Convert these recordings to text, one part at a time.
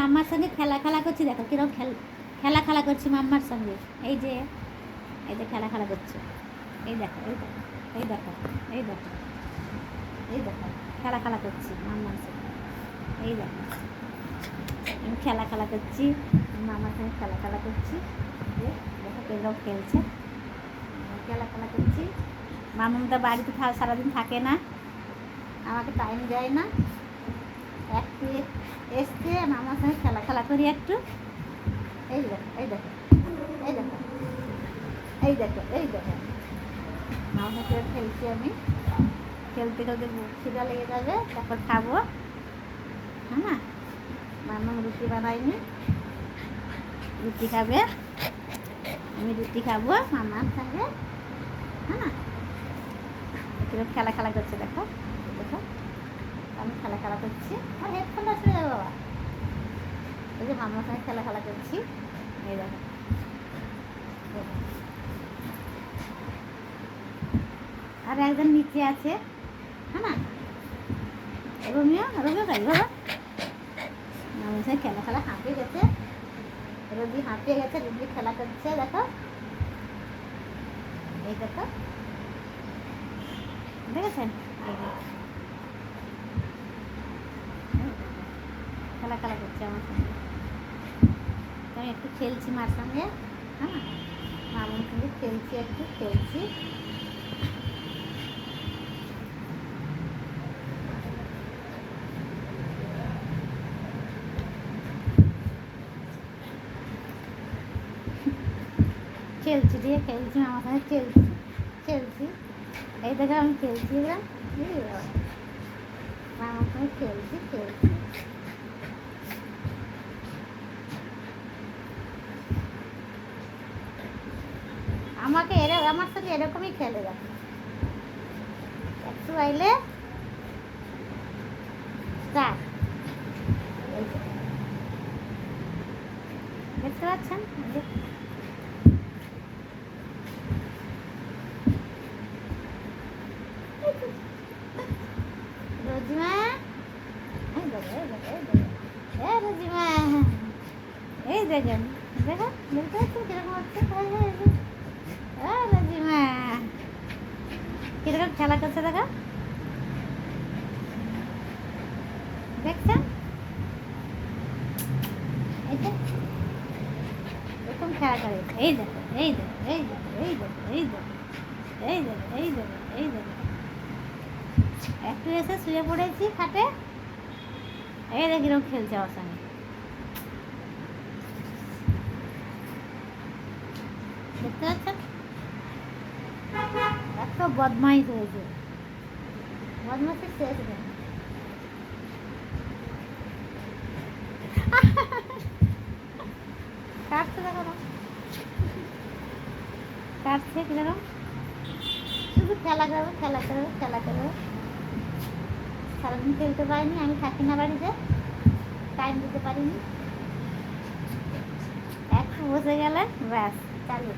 মাম্মার সঙ্গে খেলা খেলা করছি, দেখো কিরকম খেলা খেলা করছি মাম্মার সঙ্গে। এই যে খেলা খেলা করছে, এই দেখো এই দেখো এই দেখো এই দেখো এই দেখো খেলা খেলা করছি মাম্মার সঙ্গে। এই দেখো আমি খেলা খেলা করছি, মামার সঙ্গে খেলা খেলা করছি। দেখো কিরকম খেলছে, খেলা খেলা করছি। মামুন তো বাড়িতে সারাদিন থাকে না, আমাকে টাইম দেয় না। একটু এসছে মামার সঙ্গে খেলা খেলা করি একটু। এই দেখো এই দেখো এই দেখো এই দেখো এই দেখো মামার সাথে খেলছি আমি। খেলতে খেলতে খিদা লেগে যাবে, তারপর খাবো। হ্যাঁ, মামা রুটি বানাইনি, রুটি খাবে, আমি রুটি খাবো মামার সঙ্গে। হ্যাঁ, কিরকম খেলা খেলা করছে দেখো দেখো, আমি খেলা খেলা করছি। আর হেডফোনটা ছেড়ে যাবে বাবা। এই যে মামার সঙ্গে খেলা খেলা করছি, এই দেখো। আর একজন নিচে আছে, হ্যাঁ না, রোমিও রোমিও গাড়ি বাবা। মামার সঙ্গে খেলা খেলা হাঁপিয়ে গেছে, রোদি হাঁপিয়ে গেছে, রোদি খেলা করছে দেখো। এই দেখো দেখেছেন, খেলা খেলা করছে আমার সঙ্গে। আমি একটু খেলছি মার সঙ্গে, হ্যাঁ মামার সঙ্গে খেলছি, একটু খেলছি। খেলছি দিয়ে খেলছি আমার সঙ্গে খেলছি খেলছি। এই দেখো আমি খেলছি, মামার সঙ্গে খেলছি খেলছি। আমাকে আমার সঙ্গে এরকমই খেলে দেখো, একটু আইলে দেখতে পাচ্ছেন। রোজিমা, এই দেখো এই দেখো এই দেখো, রোজিমা এই দেখেন, দেখো দেখতে পাচ্ছেন কিরকম হচ্ছে। রোজিমা কিরকম খেলা করছে দেখো, দেখছেন। এই যে এরকম খেলা করে, এই দেখো এই দেখো এই দেখো এই দেখো এই দেখো এই দেখো এই দেখো এই দেখো। একটু এসে শুয়ে পড়েছি খাটে, এই দেখ কিরকম খেলছে আমার সঙ্গে। দেখতে পাচ্ছেন, এত বদমাইশ হয়েছে, বদমাইশের শেষ নেই। কাটছে দেখো, কাটছে কিরকম, শুধু খেলা করবে খেলা করবে খেলা করবে। সারাদিন খেলতে পারিনি, আমি থাকি না বাড়িতে, টাইম দিতে পারিনি। একটু বসে গেলে ব্যাস চালু।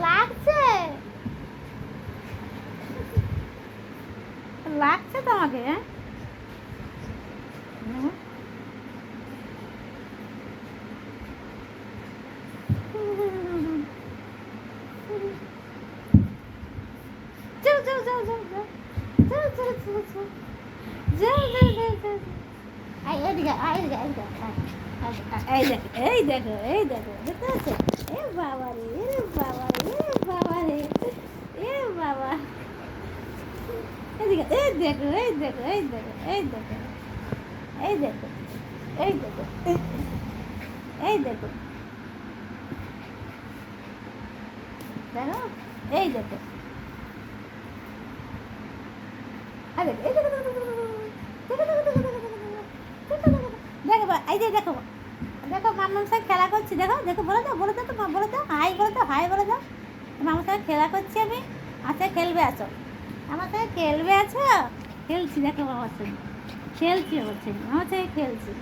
লাগছে লাগছে তোমাকে, হ্যাঁ এই দেখো এই দেখো দেখতে পাচ্ছ। এ বাবা রে, এ বাবা রে, এ বাবা রে, এ বাবা। এদিকে এই দেখো এই দেখো এই দেখো এই দেখো এই দেখো এই দেখো এই দেখো দেখো এই দেখো এই দেখো এই যে দেখো দেখো মামার সাথে খেলা করছি, দেখো দেখো বলে দাও বলে দাও তো, বলে দাও হাই বলে দাও, হাই বলে দাও। মামার সাথে খেলা করছি আমি, আচ্ছা খেলবে আসো, আমার সাথে খেলবে আছো। খেলছি দেখো আমার সঙ্গে খেলছি, আমার সঙ্গে আমার সঙ্গে খেলছি।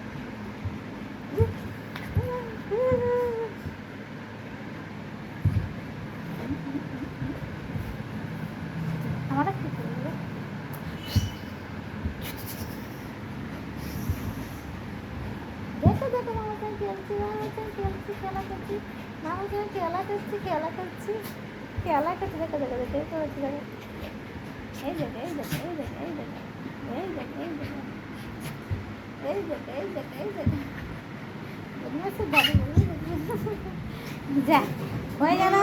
আমার কি করবে, দেখো মামার সঙ্গে খেলছি, মামার সঙ্গে খেলছি, খেলা করছি, মামার সঙ্গে খেলা করছি, খেলা করছি, খেলা করছি। দেখো দেখো দেখো দেখো করছি, দেখো এই দেখো এই দেখো এই দেখো এই দেখো এই দেখো এই দেখো এই দেখো এই দেখো এই দেখো বদমাসের দাদু যা হয়ে গেল।